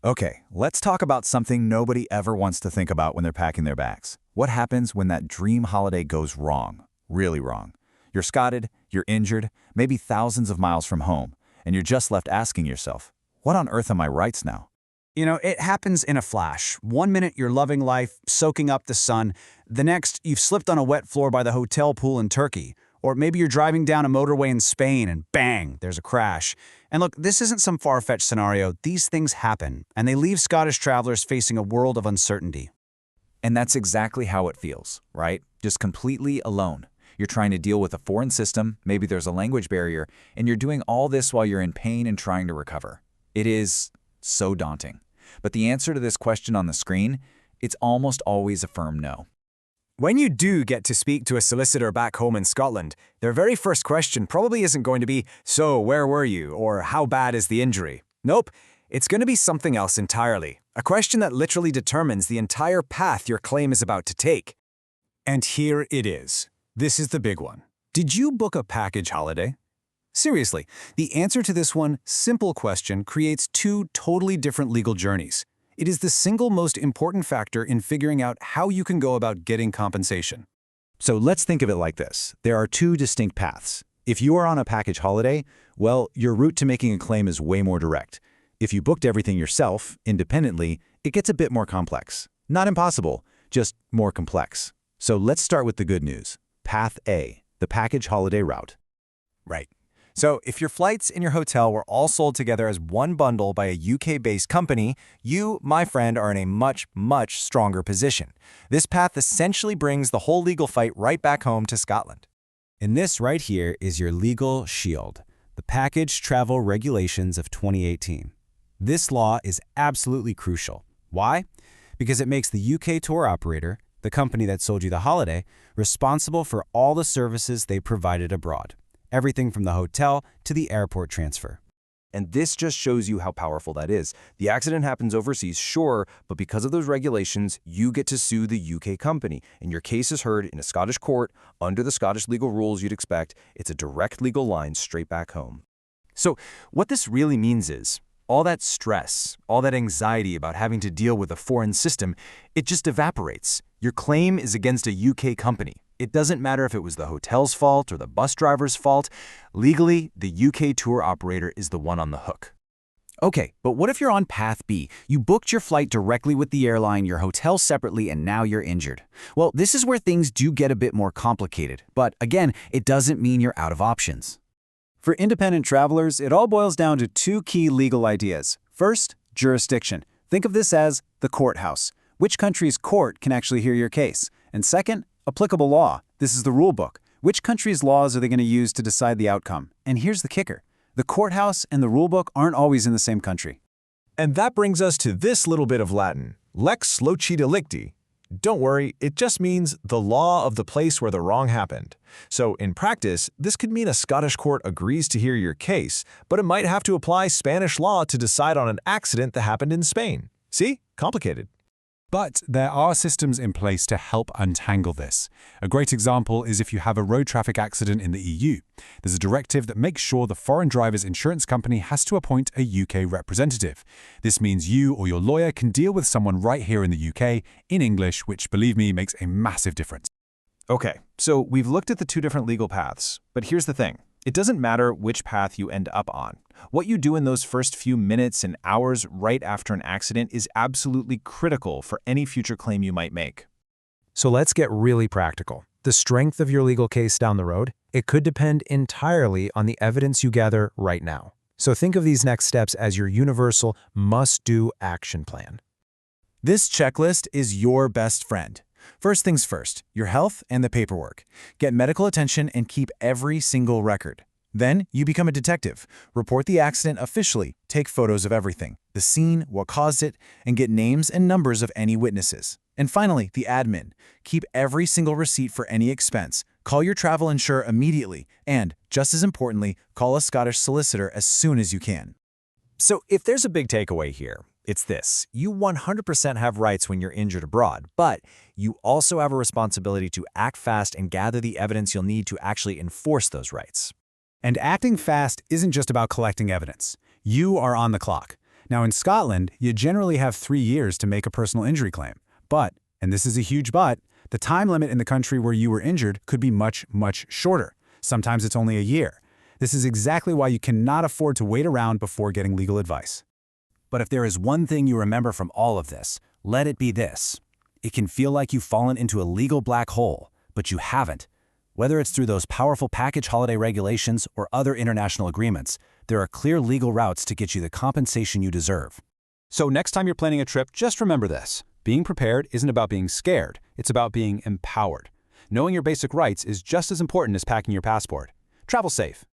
Okay, let's talk about something nobody ever wants to think about when they're packing their bags. What happens when that dream holiday goes wrong? Really wrong. You're scotted, you're injured, maybe thousands of miles from home, and you're just left asking yourself, what on earth are my rights now? It happens in a flash. 1 minute you're loving life, soaking up the sun. The next, you've slipped on a wet floor by the hotel pool in Turkey. Or maybe you're driving down a motorway in Spain and bang, there's a crash. And look, this isn't some far-fetched scenario. These things happen, and they leave Scottish travelers facing a world of uncertainty. And that's exactly how it feels, right? Just completely alone. You're trying to deal with a foreign system, maybe there's a language barrier, and you're doing all this while you're in pain and trying to recover. It is so daunting. But the answer to this question on the screen, it's almost always a firm no. When you do get to speak to a solicitor back home in Scotland, their very first question probably isn't going to be, "So, where were you?" or "How bad is the injury?" Nope, it's going to be something else entirely. A question that literally determines the entire path your claim is about to take. And here it is. This is the big one. Did you book a package holiday? Seriously, the answer to this one simple question creates two totally different legal journeys. It is the single most important factor in figuring out how you can go about getting compensation. So let's think of it like this. There are two distinct paths. If you are on a package holiday, well, your route to making a claim is way more direct. If you booked everything yourself, independently, it gets a bit more complex. Not impossible, just more complex. So let's start with the good news. Path A, the package holiday route. Right. So if your flights and your hotel were all sold together as one bundle by a UK-based company, you, my friend, are in a much, much stronger position. This path essentially brings the whole legal fight right back home to Scotland. And this right here is your legal shield, the Package Travel Regulations of 2018. This law is absolutely crucial. Why? Because it makes the UK tour operator, the company that sold you the holiday, responsible for all the services they provided abroad. Everything from the hotel to the airport transfer. And this just shows you how powerful that is. The accident happens overseas, sure, but because of those regulations, you get to sue the UK company, and your case is heard in a Scottish court under the Scottish legal rules you'd expect. It's a direct legal line straight back home. So what this really means is, all that stress, all that anxiety about having to deal with a foreign system, it just evaporates. Your claim is against a UK company. It doesn't matter if it was the hotel's fault or the bus driver's fault. Legally, the UK tour operator is the one on the hook. Okay, but what if you're on Path B? You booked your flight directly with the airline, your hotel separately, and now you're injured. Well, this is where things do get a bit more complicated. But again, it doesn't mean you're out of options. For independent travelers, it all boils down to two key legal ideas. First, jurisdiction. Think of this as the courthouse. Which country's court can actually hear your case? And second, applicable law. This is the rule book. Which country's laws are they going to use to decide the outcome? And here's the kicker. The courthouse and the rule book aren't always in the same country. And that brings us to this little bit of Latin. Lex loci delicti. Don't worry, it just means the law of the place where the wrong happened. So in practice, this could mean a Scottish court agrees to hear your case, but it might have to apply Spanish law to decide on an accident that happened in Spain. See? Complicated. But there are systems in place to help untangle this. A great example is if you have a road traffic accident in the EU. There's a directive that makes sure the foreign driver's insurance company has to appoint a UK representative. This means you or your lawyer can deal with someone right here in the UK in English, which, believe me, makes a massive difference. Okay, so we've looked at the two different legal paths, but here's the thing. It doesn't matter which path you end up on. What you do in those first few minutes and hours right after an accident is absolutely critical for any future claim you might make. So let's get really practical. The strength of your legal case down the road, it could depend entirely on the evidence you gather right now. So think of these next steps as your universal must-do action plan. This checklist is your best friend. First things first, your health and the paperwork. Get medical attention and keep every single record. Then you become a detective. Report the accident officially, take photos of everything, the scene, what caused it, and get names and numbers of any witnesses. And finally, the admin. Keep every single receipt for any expense. Call your travel insurer immediately, and, just as importantly, call a Scottish solicitor as soon as you can. So if there's a big takeaway here, it's this. You 100% have rights when you're injured abroad, but you also have a responsibility to act fast and gather the evidence you'll need to actually enforce those rights. And acting fast isn't just about collecting evidence. You are on the clock. Now in Scotland, you generally have 3 years to make a personal injury claim. But, and this is a huge but, the time limit in the country where you were injured could be much, much shorter. Sometimes it's only a year. This is exactly why you cannot afford to wait around before getting legal advice. But if there is one thing you remember from all of this, let it be this. It can feel like you've fallen into a legal black hole, but you haven't. Whether it's through those powerful package holiday regulations or other international agreements, there are clear legal routes to get you the compensation you deserve. So next time you're planning a trip, just remember this. Being prepared isn't about being scared, it's about being empowered. Knowing your basic rights is just as important as packing your passport. Travel safe.